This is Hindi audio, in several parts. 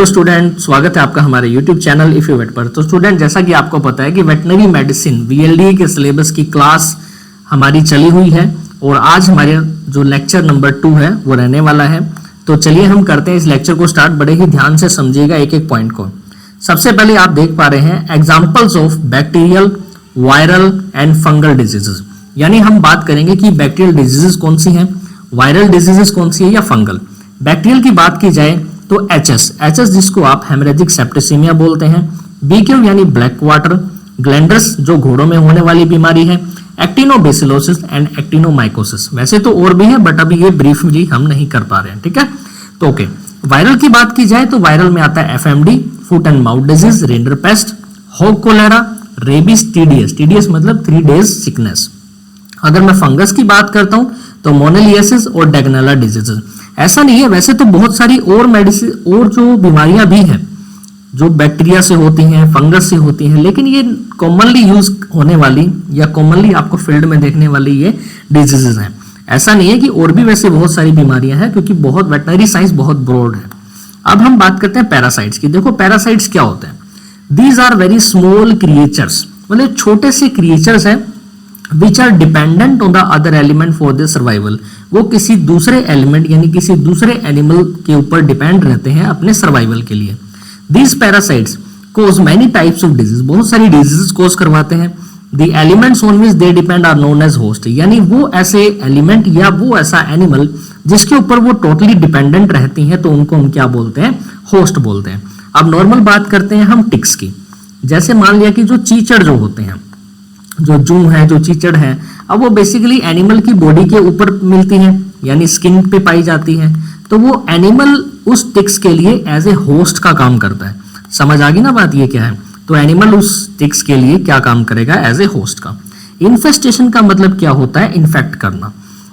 हेलो स्टूडेंट, स्वागत है आपका हमारे YouTube channel if you wait पर। तो स्टूडेंट, जैसा कि आपको पता है कि वेटनरी मेडिसिन वीएलडी के सिलेबस की क्लास हमारी चली हुई है और आज हमारे जो लेक्चर नंबर 2 है वो रहने वाला है। तो चलिए हम करते हैं इस लेक्चर को स्टार्ट। बड़े ही ध्यान से समझिएगा एक एक पॉइंट को। सबसे पहले आप देख पा रहे हैं examples of bacterial, viral and fungal diseases, यानी हम बात करेंगे कि बैक्टीरियल डिजीजेस कौन सी हैं, वायरल डिजीजेस कौन सी है या फंगल। बैक्टीरियल की बात की जाए तो एचएस जिसको आप हेमरेजिक सेप्टिसिमिया बोलते हैं, बीक्यू यानी ब्लैक वाटर, ग्लैंडर्स जो घोड़ों में होने वाली बीमारी है, एक्टिनोबैसिलोसिस एंड एक्टिनोमाइकोसिस। वैसे तो और भी है बट अभी ये ब्रीफली हम नहीं कर पा रहे हैं, ठीक है। तो ओके, वायरल की बात की जाए तो वायरल में आता है FMD, foot and mouth disease, rinderpest, होग कोलेरा, रेबीज, टीडीएस मतलब 3 डेज सिकनेस। अगर मैं फंगस की बात करता हूं तो मोनेलियसिस और डेगनेला डिजीजेस। ऐसा नहीं है, वैसे तो बहुत सारी और मेडिसिन और जो बीमारियां भी हैं जो बैक्टीरिया से होती हैं, फंगस से होती हैं, लेकिन ये कॉमनली यूज होने वाली या कॉमनली आपको फील्ड में देखने वाली ये डिजीजेस हैं। ऐसा नहीं है कि और भी वैसे बहुत सारी बीमारियां हैं, क्योंकि बहुत वेटनरी साइंस बहुत ब्रॉड है। अब हम बात करते हैं पैरासाइट्स की। देखो पैरासाइट्स क्या होते हैं। These are very small creatures, मतलब छोटे से क्रिएचर्स हैं which are dependent on the other element for their survival। वो किसी दूसरे एलिमेंट यानी किसी दूसरे एनिमल के ऊपर डिपेंड रहते हैं अपने सर्वाइवल के लिए। These parasites cause many types of disease, बहुत सारी डिजीजेस कोज करवाते हैं। The elements on which they depend are known as host, यानी वो ऐसे एलिमेंट या वो ऐसा एनिमल जिसके ऊपर वो टोटली डिपेंडेंट रहती हैं तो उनको हम क्या बोलते हैं, होस्ट बोलते हैं। अब नॉर्मल बात करते हैं हम टिक्स की। जैसे मान लिया कि जो चीचड़ जो होते हैं, जो जू है, जो चीचड़ है, अब वो बेसिकली एनिमल की बॉडी के ऊपर मिलती है यानी स्किन पे पाई जाती है। तो वो एनिमल उस टिक्स के लिए एज ए होस्ट का काम करता है। समझ आ गई ना बात, ये क्या है। तो एनिमल उस टिक्स के लिए क्या काम करेगा, एज ए होस्ट का। इन्फेस्टेशन का मतलब क्या होता है, इन्फेक्ट करना।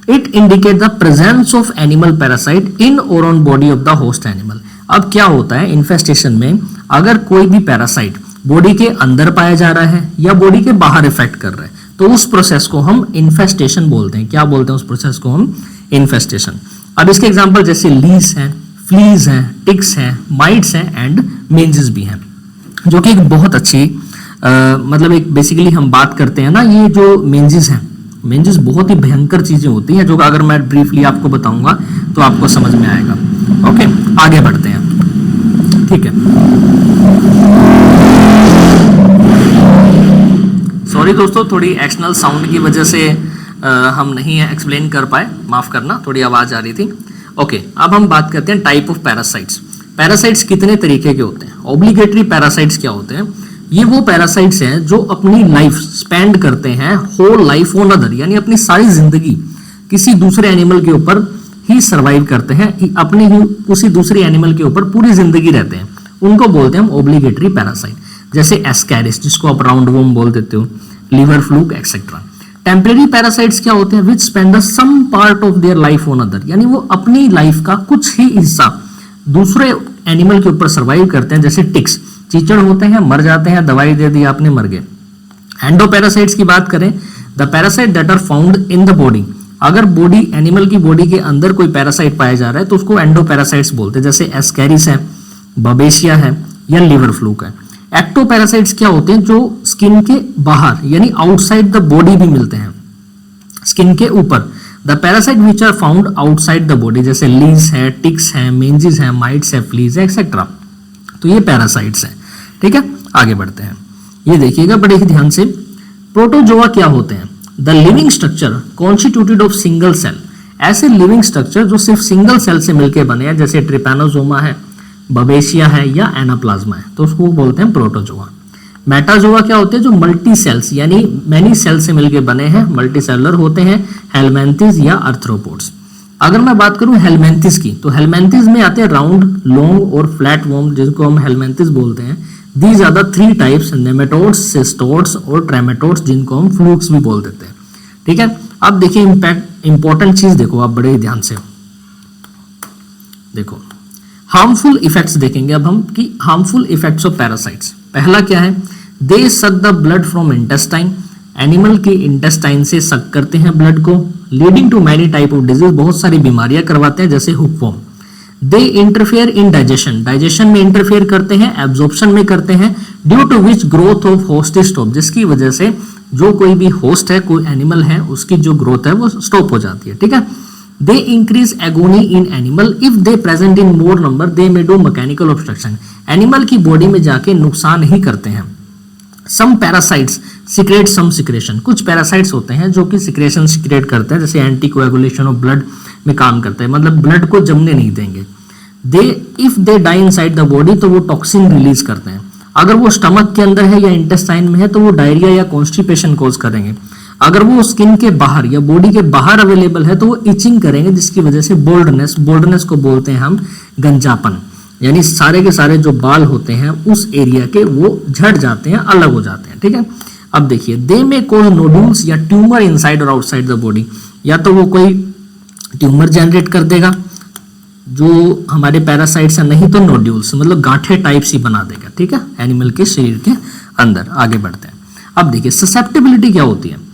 It indicate the presence of animal parasite in और on body of the host animal. अब क्या होता है इन्फेस्टेशन में, अगर कोई भी पैरासाइट बॉडी के अंदर पाया जा रहा है या बॉडी के बाहर इफेक्ट कर रहा है तो उस प्रोसेस को हम इन्फेस्टेशन बोलते हैं। क्या बोलते हैं उस प्रोसेस को हम, इन्फेस्टेशन। अब इसके एग्जांपल जैसे लीस हैं, फ्लीज हैं, टिक्स हैं, माइट्स हैं एंड मेंजेस भी हैं, जो कि एक बहुत अच्छी मतलब एक बेसिकली हम बात करते हैं ना, ये जो मेंजेस हैं, मेंजेस बहुत ही भयंकर चीजें होती हैं जो अगर मैं ब्रीफली आपको बताऊंगा तो आपको समझ में आएगा। ओके, आगे बढ़ते हैं, ठीक है। सॉरी दोस्तों, थोड़ी एक्सटर्नल साउंड की वजह से हम नहीं एक्सप्लेन कर पाए, माफ करना, थोड़ी आवाज आ रही थी। ओके, अब हम बात करते हैं टाइप ऑफ पैरासाइट्स। पैरासाइट्स कितने तरीके के होते हैं। ऑब्लिगेटरी पैरासाइट्स क्या होते हैं, ये वो पैरासाइट्स हैं जो अपनी लाइफ स्पेंड करते हैं होल लाइफ ऑन अदर, यानी अपनी सारी जिंदगी किसी दूसरे एनिमल के ऊपर ही सर्वाइव करते हैं, अपने ही उसी दूसरे एनिमल के ऊपर पूरी जिंदगी रहते हैं। उनको बोलते हैं हम ऑब्लिगेटरी पैरासाइट। जैसे एस्कैरिस जिसको आप राउंड वॉर्म बोल देते हो, liver fluke etcetera. Temporary parasites क्या होते हैं, which spend the some part of their life on other, यानी वो अपनी लाइफ का कुछ ही हिस्सा दूसरे एनिमल के ऊपर सर्वाइव करते हैं। जैसे टिक्स, चीचड़ होते हैं, मर जाते हैं, दवाई दे दी आपने, मर गए। एंडोपैरासाइट्स की बात करें, the parasite that are found in the body, अगर बॉडी एनिमल की बॉडी के अंदर कोई पैरासाइट पाया जा रहा है तो उसको एंडोपैरासाइट्स बोलते हैं। जैसे एस्कैरिस है, बबेशिया है या लिवर फ्लूक है। एक्टोपैरासाइट्स क्या होते हैं, जो स्किन के बाहर यानी आउटसाइड द बॉडी भी मिलते हैं, स्किन के ऊपर। The parasite which are found outside the body, जैसे लीज है, टिक्स है, मेंजिस है, माइट्स है, फ्लीज है एक्सेट्रा। तो ये पैरासाइट्स हैं, ठीक है। आगे बढ़ते हैं, ये देखिएगा बड़े ही ध्यान से। प्रोटोजोआ क्या होते हैं, the living structure constituted of single cell, ऐसे लिविंग स्ट्रक्चर जो सिर्फ सिंगल सेल से मिलकर बने हैं, जैसे ट्रिपैनोसोमा है, बबेशिया है या एनाप्लाज्मा है, तो उसको बोलते हैं प्रोटोजोआ। मेटाजोआ क्या होते हैं, जो मल्टी सेल्स यानी मैनी सेल से मिलकर बने हैं, मल्टी सेलुलर होते हैं, हेलमेंथिस या आर्थ्रोपोड्स। अगर मैं बात करूं हेलमेंथिस की, तो हेलमेंथिस में आते हैं राउंड, लॉन्ग और फ्लैट वॉर्म, जिनको हम हेलमेंथिस बोलते हैं। These are the 3 types, nematodes, cestodes और ट्रेमेटोड्स, जिनको हम फ्लूक्स भी बोल देते हैं, ठीक है। अब देखिए इंपॉर्टेंट चीज देखो आप बड़े ध्यान से देखो, हार्मफुल इफेक्ट्स देखेंगे अब हम कि हार्मफुल इफेक्ट्स ऑफ पैरासाइट्स। पहला क्या है, they suck the blood from intestine, animal के इंटेस्टाइन से सक करते हैं ब्लड को, leading to many type of disease, बहुत सारी बीमारियां करवाते हैं जैसे hookworm. They interfere in digestion, digestion में इंटरफेयर करते हैं, एब्जॉर्प्शन में करते हैं, due to which growth of host stop, जिसकी वजह से जो कोई भी होस्ट है, कोई एनिमल है, उसकी जो ग्रोथ है वो स्टॉप हो जाती है, ठीक है। They increase agony in animal if they present in more number they may do mechanical obstruction, animal की बॉडी में जाके नुकसान ही करते हैं। सम पैरासाइट्स सिक्रेट सम सिक्रेशन, कुछ पैरासाइट्स होते हैं जो कि सिक्रेशन सिक्रेट करते हैं, जैसे एंटी कोएगुलेशन ऑफ ब्लड में काम करते हैं, मतलब ब्लड को जमने नहीं देंगे। They if they die inside the body, तो वो टॉक्सिन रिलीज करते हैं। अगर वो स्टमक के अंदर है या इंटेस्टाइन में है तो वो डायरिया या कॉन्स्टिपेशन कॉज करेंगे। अगर वो स्किन के बाहर या बॉडी के बाहर अवेलेबल है तो वो इचिंग करेंगे, जिसकी वजह से बोल्डनेस, बोल्डनेस को बोलते हैं हम गंजापन, यानी सारे के सारे जो बाल होते हैं उस एरिया के वो झड़ जाते हैं, अलग हो जाते हैं, ठीक है। अब देखिए, दे में कॉज नोडुल्स या ट्यूमर इनसाइड और आउटसाइड द बॉडी, या तो वो कोई ट्यूमर जनरेट कर देगा जो हमारे पैरासाइट्स है, नहीं तो नोड्यूल्स मतलब गांठे टाइप्स ही बना देगा, ठीक है, एनिमल के शरीर के अंदर। आगे बढ़ते हैं। अब देखिए ससेप्टिबिलिटी क्या होती है,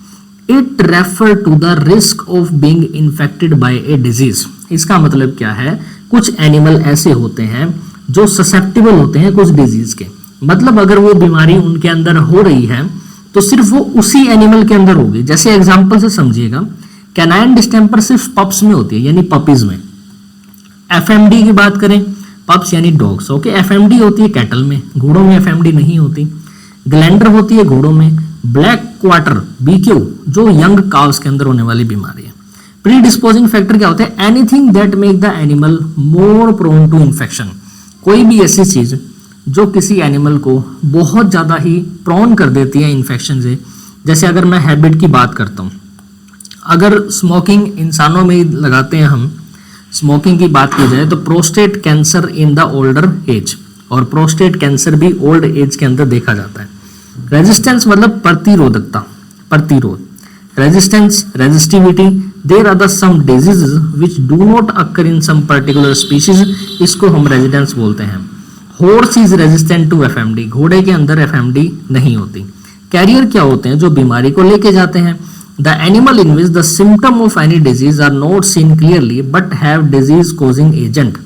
it refer to the risk of being infected by a disease. इसका मतलब क्या है, कुछ एनिमल ऐसे होते हैं जो ससेप्टिबल होते हैं कुछ डिजीज के, मतलब अगर वो बीमारी उनके अंदर हो रही है तो सिर्फ वो उसी एनिमल के अंदर होगी। जैसे एग्जांपल से समझिएगा, कैनाइन डिस्टेंपर सिर्फ पप्स में होती है, यानी पपीज में। एफएमडी की बात करें, पप्स यानी डॉग्स, ओके, एफएमडी होती है कैटल में, घोड़ों में एफएमडी नहीं होती। ग्लैंडर होती है घोड़ों में। ब्लैक क्वार्टर बीक्यू जो यंग काउस के अंदर होने वाली बीमारी है। प्री डिस्पोजिंग फैक्टर क्या होते हैं, anything that make the animal more prone to infection, कोई भी ऐसी चीज जो किसी एनिमल को बहुत ज्यादा ही प्रोन कर देती है इन्फेक्शन से। जैसे अगर मैं हैबिट की बात करता हूँ, अगर स्मोकिंग इंसानों में लगाते हैं हम, स्मोकिंग की बात की जाए तो prostate cancer in the older age, और प्रोस्टेट कैंसर भी ओल्ड एज के अंदर देखा जाता है। रेजिस्टेंस मतलब प्रतिरोधकता, प्रतिरोध, resistance, resistivity. There are the some diseases which do not occur in some particular species, इसको हम रेजिस्टेंस बोलते हैं। Horse is resistant to FMD, घोड़े के अंदर एफएमडी नहीं होती। कैरियर क्या होते हैं, जो बीमारी को लेके जाते हैं। The animal in which the symptom of any disease are not seen clearly but have disease causing agent,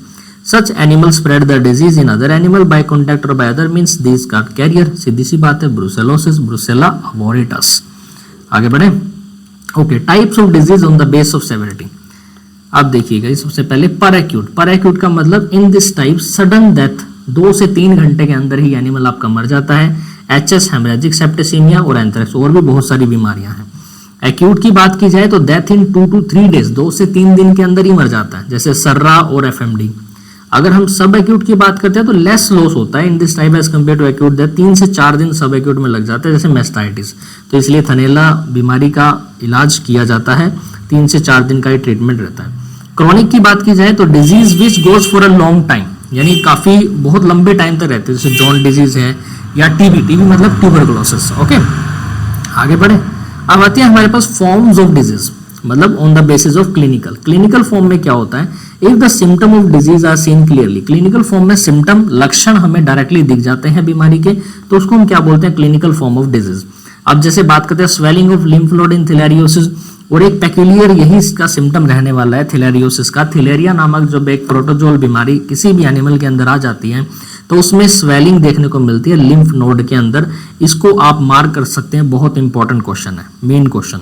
such animal spread the disease in other animal by contact और बाय अदर मींस दीज का कैरियर। सीधी सी बात है, ब्रुसेलोसिस, ब्रुसेला अबोरिटस। आगे बढ़े। Okay, types of disease on the base of severity. अब देखिएगा, सबसे पहले पर एक्यूट, पर एक्यूट का मतलब इन दिस टाइप सडन डेथ, 2 से 3 घंटे के अंदर ही एनिमल आपका मर जाता है। एचएस, हेमरेजिक सेप्टिसिमिया और एंथ्रेक्स, और भी बहुत सारी बीमारियां हैं। एक्यूट की बात की जाए तो डेथ इन 2 to 3 डेज, 2 से 3 दिन के अंदर ही मर जाता है, जैसे सर्रा और एफएमडी। अगर हम सब एक्यूट की बात करते हैं तो लेस लॉस होता है in this type as compare to acute death, 3 से 4 दिन सब एक्यूट में लग जाते हैं, जैसे मेस्टाइटिस। तो इसलिए थनैला बीमारी का इलाज किया जाता है, 3 से 4 दिन का ही ट्रीटमेंट रहता है। क्रॉनिक की बात की जाए तो disease which goes for a long time, यानी काफी बहुत लंबे टाइम तक रहते हैं, जैसे जॉन डिजीज है या टीबी, टीबी मतलब ट्यूबरकुलोसिस। ओके, आगे बढ़े। अब आते हैं हमारे पास फॉर्म्स ऑफ डिजीज, मतलब on the basis of clinical. Clinical form में क्या होता है, if the symptom of disease are seen clearly, clinical form में सिम्टम, लक्षण हमें डायरेक्टली दिख जाते हैं बीमारी के, तो उसको हम क्या बोलते हैं, क्लिनिकल फॉर्म ऑफ डिजीज। अब जैसे बात करते हैं swelling of lymph node in theileriosis, और एक पेक्यूलियर यही इसका सिम्टम रहने वाला है थिलेरियोसिस का। थिलेरिया नामक जब एक प्रोटोजोल बीमारी किसी भी एनिमल के अंदर आ जाती है तो उसमें स्वेलिंग देखने को मिलती है लिम्फ नोड के अंदर। इसको आप मार्क कर सकते हैं, बहुत इंपॉर्टेंट क्वेश्चन है, main question.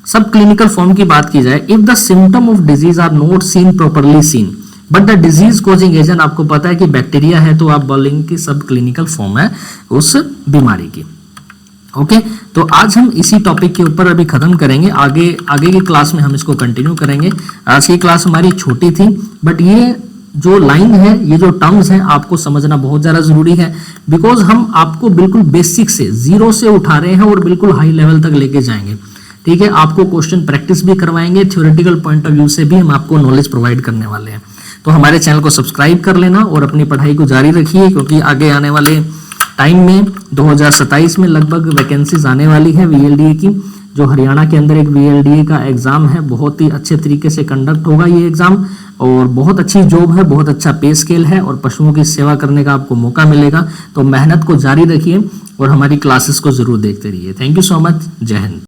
Sub clinical form की बात की जाए, if the symptom of disease are not seen properly seen but the disease causing agent, आपको पता है कि बैक्टीरिया है तो आप बोलेंगे कि सब क्लिनिकल फॉर्म है उस बीमारी की। ओके, तो आज हम इसी टॉपिक के ऊपर अभी खत्म करेंगे, आगे की क्लास में हम इसको कंटिन्यू करेंगे। आज की क्लास हमारी छोटी थी, बट ये जो लाइन है, ये जो टर्म्स हैं, आपको समझना बहुत ज्यादा जरूरी है, बिकॉज हम आपको बिल्कुल बेसिक से, 0 से उठा रहे हैं और बिल्कुल हाई लेवल तक लेके जाएंगे। ठीक है, आपको क्वेश्चन प्रैक्टिस भी करवाएंगे, थ्योरेटिकल पॉइंट ऑफ व्यू से भी हम आपको नॉलेज प्रोवाइड करने वाले हैं। तो हमारे चैनल को सब्सक्राइब कर लेना और अपनी पढ़ाई को जारी रखिए, क्योंकि आगे आने वाले टाइम में 2027 में लगभग वैकेंसीज आने वाली है वीएलडीए की। जो हरियाणा के अंदर एक वीएलडीए का एग्जाम है, बहुत ही अच्छे तरीके से कंडक्ट होगा ये एग्जाम, और बहुत अच्छी जॉब है, बहुत अच्छा पे स्केल है, और पशुओं की सेवा करने का आपको मौका मिलेगा। तो मेहनत को जारी रखिए और हमारी क्लासेस को जरूर देखते रहिए। थैंक यू सो मच, जय हिंद।